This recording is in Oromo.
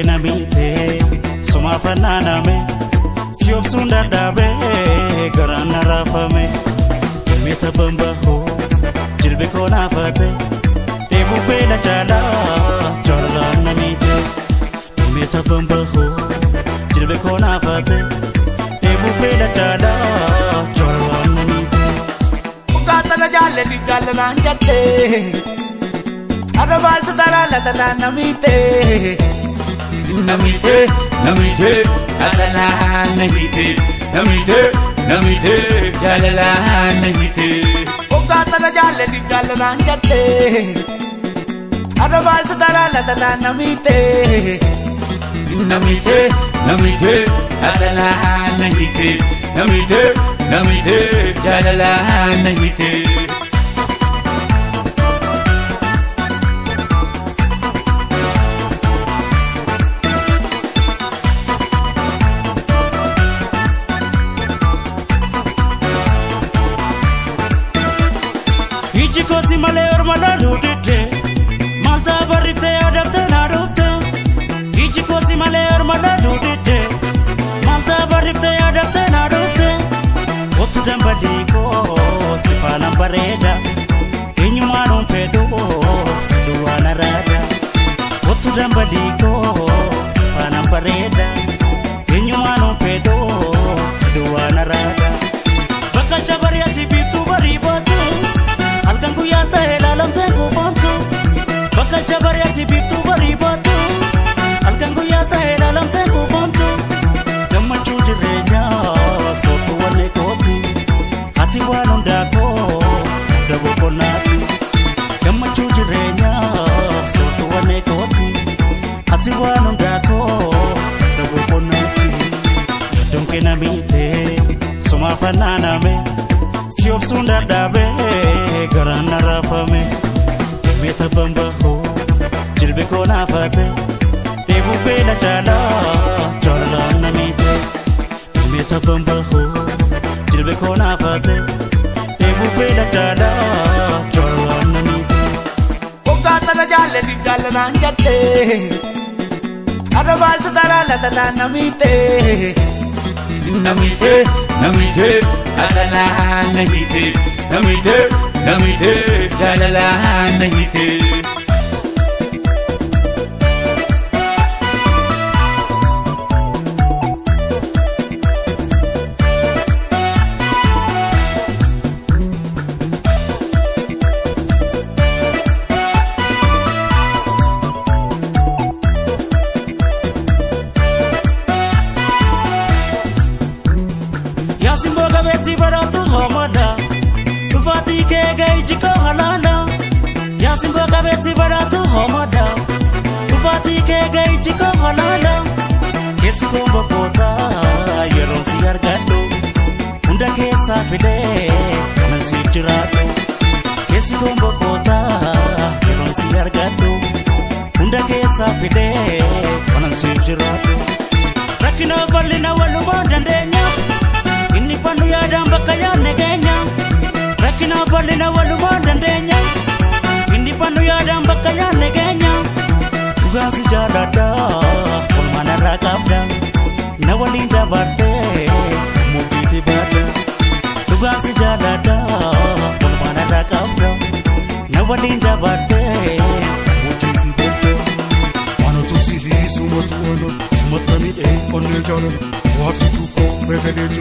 namite soma fanana me siop sunda dabe garana rafame meta bamba ho jilbe kona fate debu bela chala chola namite meta bamba ho jilbe kona fate debu bela chala chola namite ukata na jale si jale na jatte adabal tara la namite namite namite adana namite namite namite jalala namite ukata na jale si jale na jatte adabal tara la namite namite namite adana namite namite namite jalala namite Kosi male or mala dudite malta barite adapte na dufte Ichi kosi male or mala dudite malta barite adapte na dufte Otu dambadi ko sifana bareda Inyuma non pedo siduana rada Otu dambadi ko sifana bareda Inyuma non pedo siduana rada Baka chabari ati bitu bari batu Alkanku ya sahela lamte kubantu Bakal jabari ati bitu bari batu Alkanku ya sahela lamte kubantu Gamma chujirenya sotu wane koti Hati wanondako dabo konati Gamma chujirenya sotu wane koti Hati wanondako dabo konati Donke namite soma fanana me Siop sunda dabe garana rafame meta bamba ho jilbe kona fate debu bela chala chola namite meta bamba ho jilbe kona fate debu bela chala chola namite ukata na jale si jale na jatte adabal tara la namite namite namite adana namite namite namite jalala namite Yasimboga beti baratu homada Tufati ke gai jiko halala Yasimboga beti baratu homada Tufati ke gai jiko halala Kesi kombo kota yeron siyar gado Unda kesa fide kanan si jirado Kesi kombo kota yeron siyar gado Unda kesa fide kanan si jirado Rakina valina waluma dandenya Inni pandu ya damba kaya negenya Rakina valina waluma dandenya Inni pandu ya damba kaya negenya Tugansi jalada Kolmana rakabda Nawalinda barte Mutiti bada Tugansi jalada Kolmana rakabda Nawalinda barte Mutiti bada Mano tu sili sumatu ano Sumatani onne jana Watsi tu ko megane